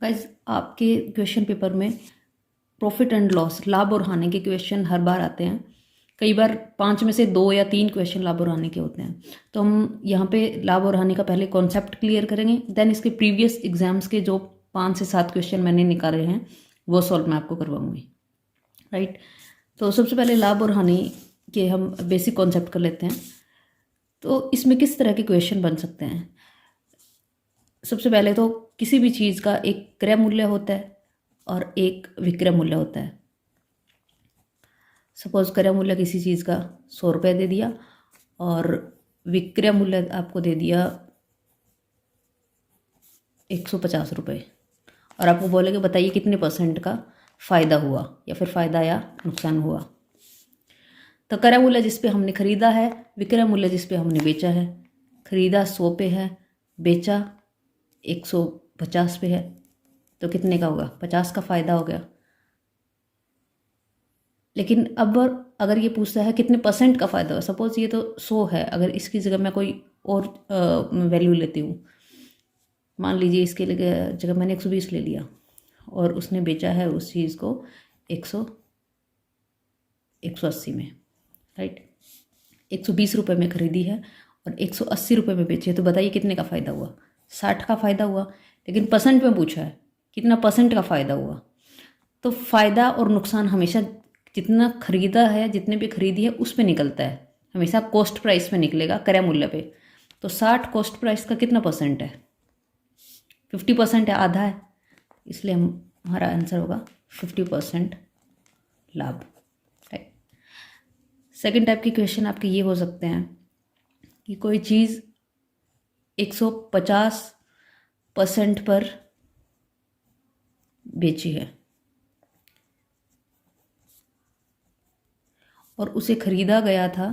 Guys आपके question paper में profit and loss, लाभ और हानि के क्वेश्चन हर बार आते हैं। कई बार 5 में से 2 या 3 क्वेश्चन लाभ और हानि के होते हैं। तो हम यहाँ पे लाभ और हानि का पहले कॉन्सेप्ट क्लियर करेंगे, देन इसके प्रीवियस एग्जाम्स के जो 5 से 7 क्वेश्चन मैंने निकाले हैं वो सॉल्व मैं आपको करवाऊंगी, राइट। तो सबसे पहले लाभ और हानि के हम बेसिक कॉन्सेप्ट कर लेते हैं। तो इसमें किस तरह के क्वेश्चन बन सकते हैं। सबसे पहले तो किसी भी चीज़ का एक क्रय मूल्य होता है और एक विक्रय मूल्य होता है। सपोज क्रय मूल्य किसी चीज़ का 100 रुपये दे दिया और विक्रय मूल्य आपको दे दिया 150 रुपये, और आपको बोलेंगे बताइए कितने % का फ़ायदा हुआ या फिर फ़ायदा या नुकसान हुआ। तो क्रय मूल्य जिस पे हमने खरीदा है, विक्रय मूल्य जिस पे हमने बेचा है। खरीदा 100 पे है, बेचा 150 पे है, तो कितने का होगा, 50 का फ़ायदा हो गया। लेकिन अब अगर ये पूछता है कितने % का फ़ायदा हुआ, सपोज ये तो 100 है, अगर इसकी जगह मैं कोई और वैल्यू लेती हूँ, मान लीजिए इसके जगह मैंने 120 ले लिया और उसने बेचा है उस चीज़ को 180 में, राइट। 120 रुपये में खरीदी है और 180 रुपये में बेची है, तो बताइए कितने का फ़ायदा हुआ। 60 का फ़ायदा हुआ। लेकिन % में पूछा है कितना % का फ़ायदा हुआ। तो फ़ायदा और नुकसान हमेशा जितना खरीदा है, जितने पे खरीदी है उस पे निकलता है, हमेशा कॉस्ट प्राइस पे निकलेगा, क्रय मूल्य पे। तो 60 कॉस्ट प्राइस का कितना % है, 50% है, आधा है, इसलिए हमारा आंसर होगा 50% लाभ, राइट। सेकेंड टाइप के क्वेश्चन आपके ये हो सकते हैं कि कोई चीज़ 150% पर बेची है और उसे खरीदा गया था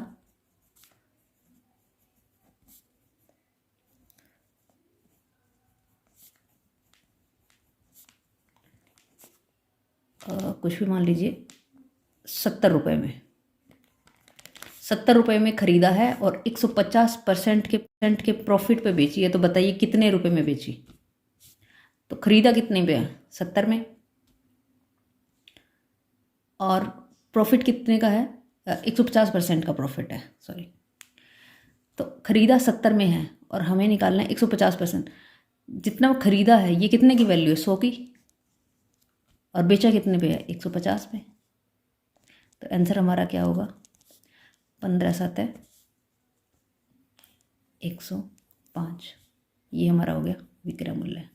70 रुपये में। 70 रुपये में खरीदा है और 150% के प्रॉफिट पे बेची है, तो बताइए कितने रुपए में बेची। तो खरीदा कितने पे है, 70 में, और प्रॉफिट कितने का है, 150% का प्रॉफिट है, सॉरी। तो खरीदा 70 में है और हमें निकालना है 150%। जितना खरीदा है ये कितने की वैल्यू है, 100 की, और बेचा कितने पे है, 150 पे। तो आंसर हमारा क्या होगा, 15 7 105। ये हमारा हो गया विक्रय मूल्य।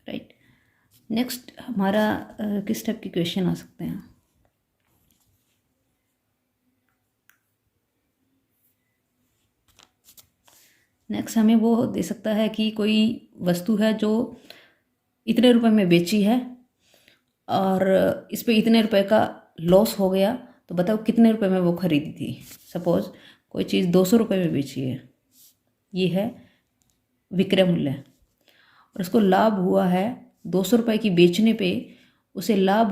राइट। नेक्स्ट हमारा किस टाइप के क्वेश्चन आ सकते हैं। नेक्स्ट हमें वो दे सकता है कि कोई वस्तु है जो इतने रुपए में बेची है और इस पे इतने रुपए का लॉस हो गया, तो बताओ कितने रुपए में वो खरीदी थी। सपोज कोई चीज़ 200 रुपये में बेची है, ये है विक्रय मूल्य, और उसको लाभ हुआ है 200 रुपये की बेचने पे, उसे लाभ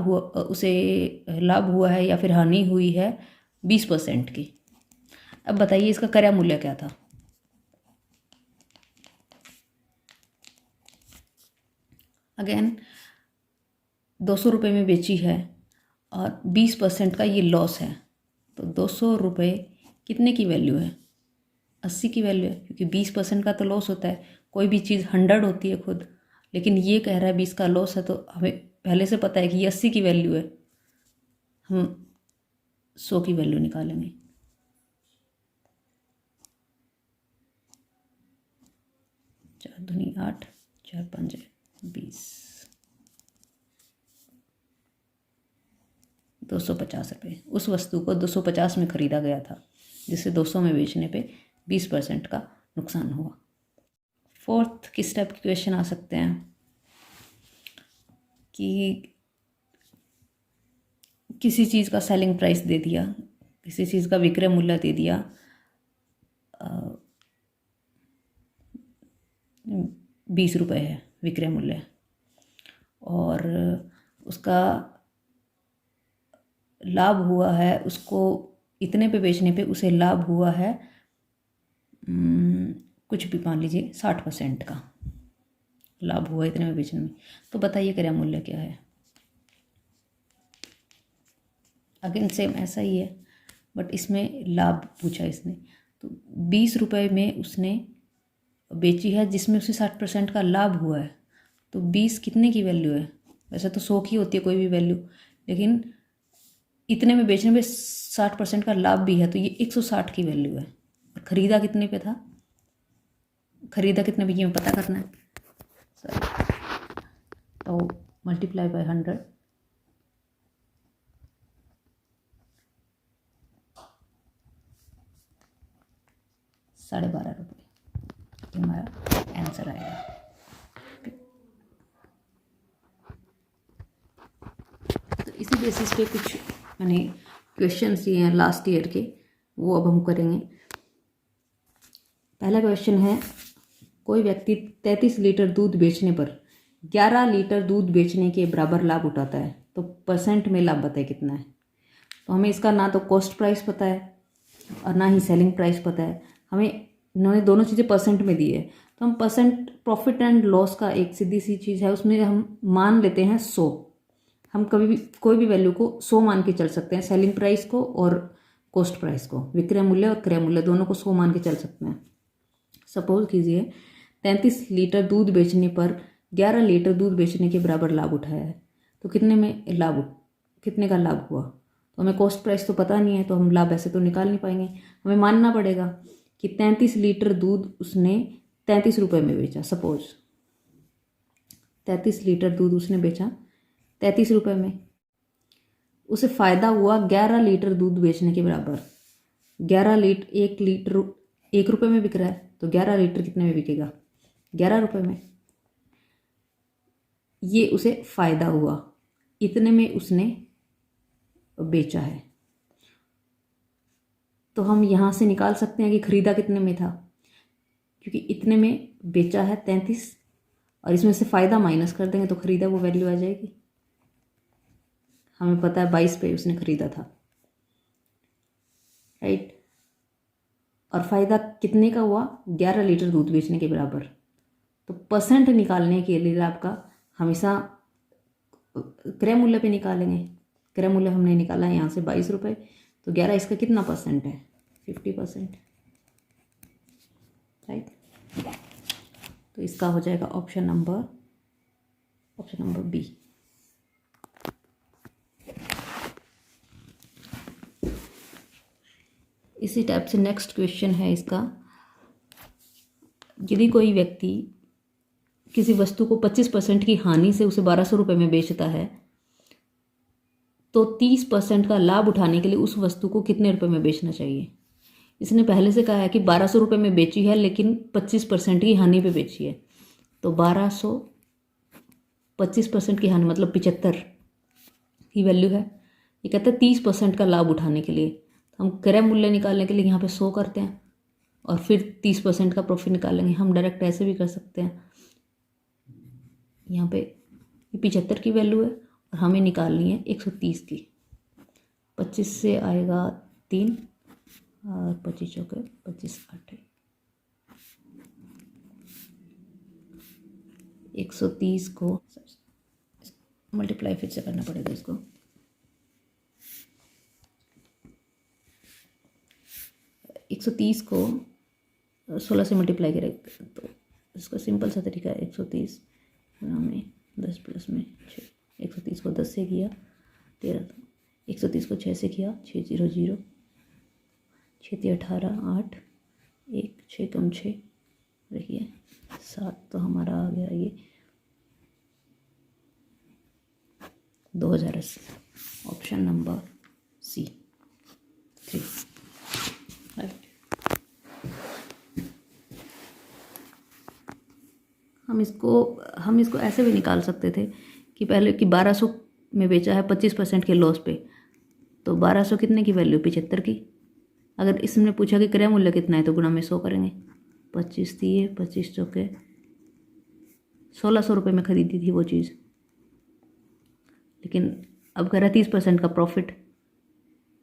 हुआ है या फिर हानि हुई है 20% की। अब बताइए इसका क्रय मूल्य क्या था। अगेन 200 रुपये में बेची है और 20% का ये लॉस है, तो 200 रुपये कितने की वैल्यू है, 80 की वैल्यू है, क्योंकि 20% का तो लॉस होता है। कोई भी चीज़ 100 होती है खुद, लेकिन ये कह रहा है 20 का लॉस है, तो हमें पहले से पता है कि ये 80 की वैल्यू है, हम 100 की वैल्यू निकालेंगे। चार दूनी 8, 4 5 20, 250 रुपये। उस वस्तु को 250 में खरीदा गया था, जिसे 200 में बेचने पे 20% का नुकसान हुआ। फोर्थ किस टाइप के क्वेश्चन आ सकते हैं कि किसी चीज़ का सेलिंग प्राइस दे दिया, किसी चीज़ का विक्रय मूल्य दे दिया ₹20 है विक्रय मूल्य, और उसका लाभ हुआ है, उसको इतने पे बेचने पे उसे लाभ हुआ है कुछ भी मान लीजिए 60% का लाभ हुआ इतने में बेचने में। तो बताइए क्रय मूल्य क्या है। अगेन सेम ऐसा ही है, बट इसमें लाभ पूछा इसने। तो ₹20 में उसने बेची है जिसमें उसे 60% का लाभ हुआ है। तो 20 कितने की वैल्यू है? वैसे तो 100 की होती है कोई भी वैल्यू, लेकिन इतने में बेचने में 60% का लाभ भी है, तो ये 160 की वैल्यू है। और खरीदा कितने पे था? खरीदा कितने पे ये हमें पता करना है सर। तो मल्टीप्लाई बाय 100, ₹12.5 हमारा आंसर आएगा। तो इसी बेसिस पे कुछ मैंने क्वेश्चंस दिए हैं लास्ट ईयर के, वो अब हम करेंगे। पहला क्वेश्चन है, कोई व्यक्ति 33 लीटर दूध बेचने पर 11 लीटर दूध बेचने के बराबर लाभ उठाता है, तो परसेंट में लाभ बताए कितना है। तो हमें इसका ना तो कॉस्ट प्राइस पता है और ना ही सेलिंग प्राइस पता है, हमें इन्होंने दोनों चीज़ें परसेंट में दी है। तो हम परसेंट प्रॉफिट एंड लॉस का एक सीधी सी चीज़ है, उसमें हम मान लेते हैं 100। हम कभी भी कोई भी वैल्यू को 100 मान के चल सकते हैं, सेलिंग प्राइस को और कॉस्ट प्राइस को, विक्रय मूल्य और क्रय मूल्य दोनों को 100 मान के चल सकते हैं। सपोज कीजिए 33 लीटर दूध बेचने पर 11 लीटर दूध बेचने के बराबर लाभ उठाया है, तो कितने का लाभ हुआ। तो हमें कॉस्ट प्राइस तो पता नहीं है, तो हम लाभ ऐसे तो निकाल नहीं पाएंगे। हमें मानना पड़ेगा कि 33 लीटर दूध उसने ₹33 में बेचा। सपोज 33 लीटर दूध उसने बेचा ₹33 में, उसे फ़ायदा हुआ 11 लीटर दूध बेचने के बराबर। 11 लीटर, 1 लीटर ₹1 में बिक रहा है, तो 11 लीटर कितने में बिकेगा? ₹11 में। ये उसे फ़ायदा हुआ, इतने में उसने बेचा है। तो हम यहाँ से निकाल सकते हैं कि खरीदा कितने में था, क्योंकि इतने में बेचा है 33 और इसमें से फ़ायदा माइनस कर देंगे तो खरीदा वो वैल्यू आ जाएगी। हमें पता है 22 पे उसने खरीदा था, राइट। और फ़ायदा कितने का हुआ? 11 लीटर दूध बेचने के बराबर। तो परसेंट निकालने के लिए लाभ का हमेशा क्रय मूल्य पे निकालेंगे। क्रय मूल्य हमने निकाला है यहाँ से ₹22, तो 11 इसका कितना परसेंट है? 50%, राइट। तो इसका हो जाएगा ऑप्शन नंबर बी। इसी टाइप से नेक्स्ट क्वेश्चन है इसका, यदि कोई व्यक्ति किसी वस्तु को 25% की हानि से उसे ₹1200 में बेचता है, तो 30% का लाभ उठाने के लिए उस वस्तु को कितने रुपए में बेचना चाहिए। इसने पहले से कहा है कि ₹1200 में बेची है, लेकिन 25% की हानि पे बेची है। तो 1200 25% की हानि मतलब 75 की वैल्यू है। ये कहते हैं 30% का लाभ उठाने के लिए। तो हम क्रय मूल्य निकालने के लिए यहाँ पे 100 करते हैं और फिर 30% का प्रॉफिट निकालेंगे। हम डायरेक्ट ऐसे भी कर सकते हैं। यहाँ पे 75 की वैल्यू है और हमें निकालनी है 130 की। 25 से आएगा 3 और 25 चौके 25 8 130 को मल्टीप्लाई फिर से करना पड़ेगा इसको। एक 130 को 16 से मल्टीप्लाई करें तो इसका सिंपल सा तरीका है। 130 हमने 10 प्लस में 6, 130 को 10 से किया 13, 130 को 6 से किया 6 0 0, 6 18 8, 1 6 कम 6 देखिए 7, तो हमारा आ गया ये 2080। Option number C 3, right. हम इसको ऐसे भी निकाल सकते थे कि पहले कि 1200 में बेचा है 25% के लॉस पे, तो 1200 कितने की वैल्यू? 75 की, अगर इसमें पूछा कि क्रय मूल्य कितना है तो गुणा में 100 करेंगे। 25 दिए, 25 चौके 1600 रुपये में खरीदी थी वो चीज़, लेकिन अब कह रहा 30% का प्रॉफिट।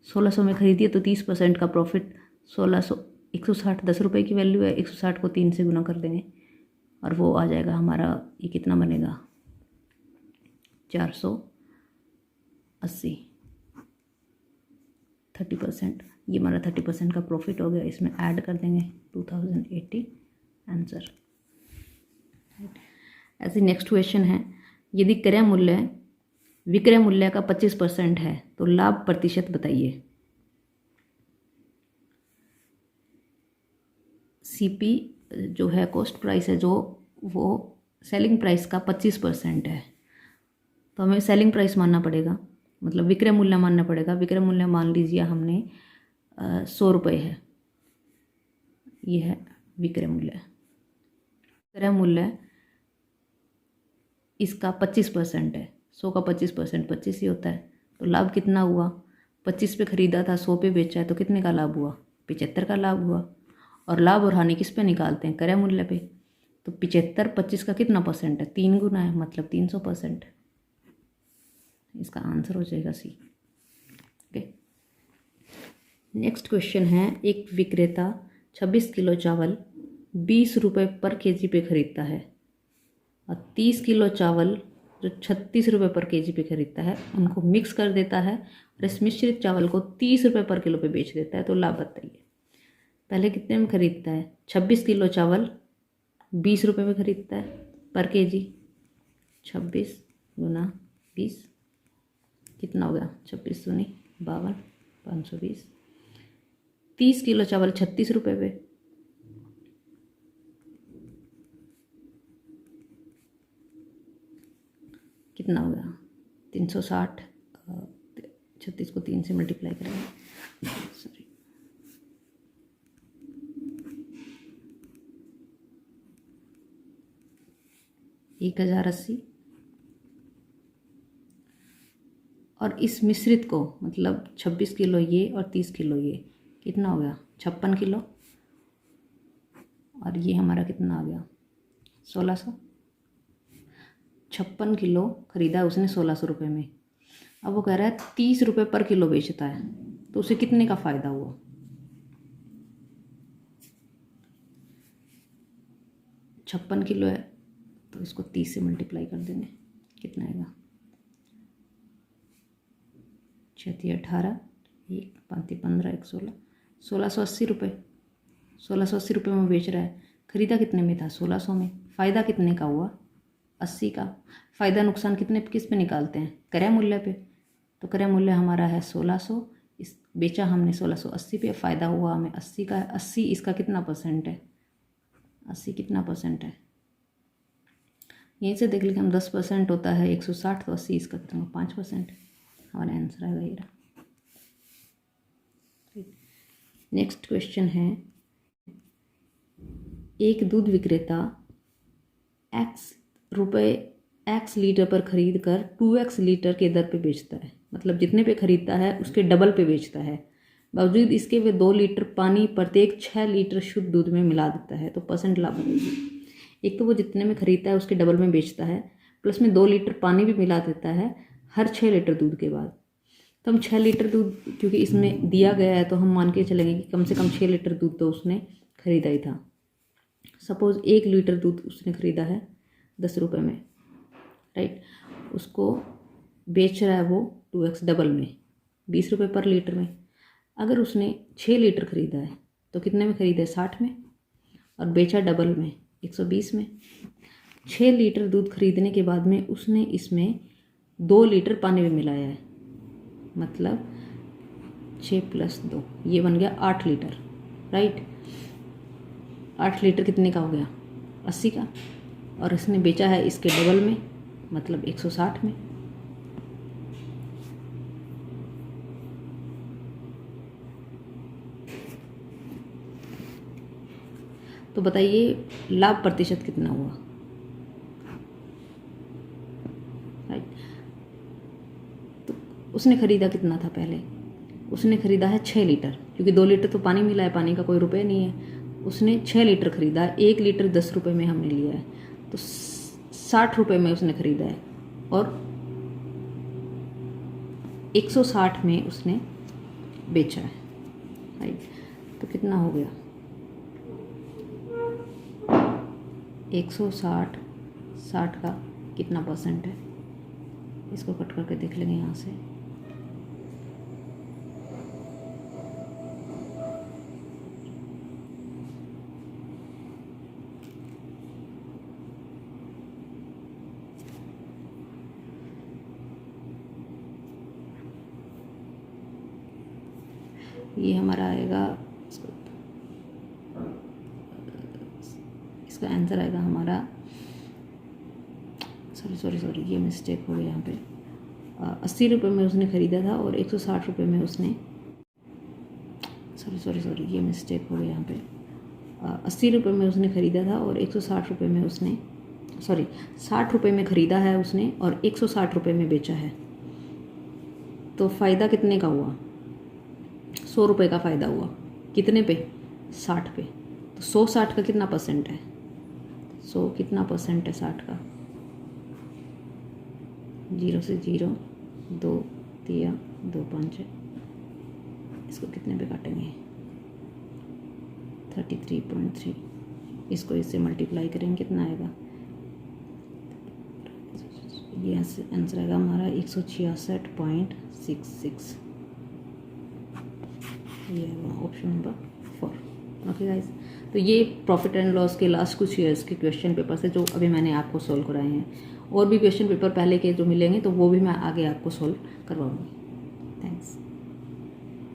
1600 में खरीदी है तो 30% का प्रॉफिट 1600, 160 10 रुपये की वैल्यू है, 160 को 3 से गुना कर देंगे और वो आ जाएगा हमारा, ये कितना बनेगा 480। 30%, ये हमारा 30% का प्रॉफिट हो गया। इसमें ऐड कर देंगे 2080 आंसर। ऐसे नेक्स्ट क्वेश्चन है, यदि क्रय मूल्य विक्रय मूल्य का 25% है तो लाभ प्रतिशत बताइए। सीपी जो है कॉस्ट प्राइस है, जो वो सेलिंग प्राइस का 25% है, तो हमें सेलिंग प्राइस मानना पड़ेगा, मतलब विक्रय मूल्य मानना पड़ेगा। विक्रय मूल्य मान लीजिए हमने 100 रुपये है, ये है विक्रय मूल्य। विक्रय मूल्य इसका 25% है, 100 का 25% 25 ही होता है। तो लाभ कितना हुआ, 25 पे खरीदा था, 100 पे बेचा है, तो कितने का लाभ हुआ, 75 का लाभ हुआ। और लाभ और हानि किस पे निकालते हैं, क्रय मूल्य पे। तो 75 25 का कितना परसेंट है, 3 गुना है, मतलब 300%। इसका आंसर हो जाएगा सी। ओके, नेक्स्ट क्वेश्चन है, एक विक्रेता 26 किलो चावल 20 रुपये पर केजी पे खरीदता है और 30 किलो चावल जो 36 रुपये पर केजी पे खरीदता है, उनको मिक्स कर देता है और इस मिश्रित चावल को 30 रुपये पर किलो पे बेच देता है। तो लाभ बताइए। पहले कितने में खरीदता है, 26 किलो चावल 20 रुपये में खरीदता है पर केजी। 26 गुना 20 कितना हो गया, 26 दूनी 52, 520। 30 किलो चावल 36 रुपये पे, कितना हो गया 360। 36 को 3 से मल्टीप्लाई करेंगे, सॉरी 1080। और इस मिश्रित को, मतलब 26 किलो ये और 30 किलो ये, कितना हो गया 56 किलो। और ये हमारा कितना आ गया 1600। 56 किलो खरीदा उसने 1600 रुपये में। अब वो कह रहा है 30 रुपये पर किलो बेचता है, तो उसे कितने का फ़ायदा हुआ। 56 किलो है तो इसको 30 से मल्टीप्लाई कर देंगे, कितना आएगा 6 18, 1 5 15 1 16, 1680 रुपये। 1680 रुपये में बेच रहा है, खरीदा कितने में था 1600 में। फ़ायदा कितने का हुआ 80 का। फ़ायदा नुकसान कितने किस पे निकालते हैं, क्रय मूल्य पे। तो क्रय मूल्य हमारा है 1600, इस बेचा हमने 1680 पे, फ़ायदा हुआ हमें 80 का। 80 इसका कितना परसेंट है, 80 कितना परसेंट है, यहीं से देख लीजिए हम। 10% होता है 160, तो 80 इसका कितना 5%। हमारा आंसर आएगा ये रहा। नेक्स्ट क्वेश्चन है, एक दूध विक्रेता x लीटर पर खरीद कर 2x लीटर के दर पे बेचता है, मतलब जितने पे खरीदता है उसके डबल पे बेचता है। बावजूद इसके वे 2 लीटर पानी प्रत्येक 6 लीटर शुद्ध दूध में मिला देता है, तो परसेंट लाभ होगी। एक तो वो जितने में खरीदता है उसके डबल में बेचता है, प्लस में 2 लीटर पानी भी मिला देता है हर 6 लीटर दूध के बाद। तो हम 6 लीटर दूध, क्योंकि इसमें दिया गया है, तो हम मान के चलेंगे कि कम से कम 6 लीटर दूध तो उसने खरीदा ही था। सपोज़ 1 लीटर दूध उसने खरीदा है 10 रुपये में, राइट। उसको बेच रहा है वो 2x डबल में 20 रुपये पर लीटर में। अगर उसने 6 लीटर खरीदा है तो कितने में खरीदा है 60 में, और बेचा डबल में 120 में। 6 लीटर दूध खरीदने के बाद में उसने इसमें 2 लीटर पानी भी मिलाया है, मतलब 6 + 2 ये बन गया 8 लीटर, राइट। 8 लीटर कितने का हो गया 80 का, और इसने बेचा है इसके डबल में, मतलब 160 में। तो बताइए लाभ प्रतिशत कितना हुआ, राइट। तो उसने खरीदा कितना था पहले उसने ख़रीदा है 6 लीटर, क्योंकि 2 लीटर तो पानी मिला है, पानी का कोई रुपये नहीं है। उसने 6 लीटर ख़रीदा है, 1 लीटर 10 रुपये में हमने लिया है, तो 60 रुपये में उसने ख़रीदा है और 160 में उसने बेचा है, राइट। तो कितना हो गया 160, 60 का कितना परसेंट है, इसको कट करके देख लेंगे यहाँ से। ये हमारा आएगा, इसका आंसर आएगा हमारा, सॉरी ये मिस्टेक हो गया यहाँ पे। 80 रुपये में उसने ख़रीदा था और 160 रुपये में उसने, सॉरी ये मिस्टेक हो गया यहाँ पे। 80 रुपये में उसने ख़रीदा था और 160 रुपये में उसने, 60 रुपये में ख़रीदा है उसने और 160 रुपये में बेचा है। तो फ़ायदा कितने का हुआ, 100 रुपये का फ़ायदा हुआ। कितने पे, 60 पे। तो 160 का कितना परसेंट है, 100 कितना परसेंट है 60 का, 0 से 0, 2 3 2 5, इसको कितने पे काटेंगे, 33.3। इसको इससे मल्टीप्लाई करेंगे कितना आएगा, ये आंसर आएगा हमारा 166.66। ये ऑप्शन नंबर 4। ओके गाइस, तो ये प्रॉफिट एंड लॉस के लास्ट कुछ ईयर्स के क्वेश्चन पेपर से जो अभी मैंने आपको सॉल्व कराए हैं। और भी क्वेश्चन पेपर पहले के जो मिलेंगे तो वो भी मैं आगे आपको सॉल्व करवाऊंगी।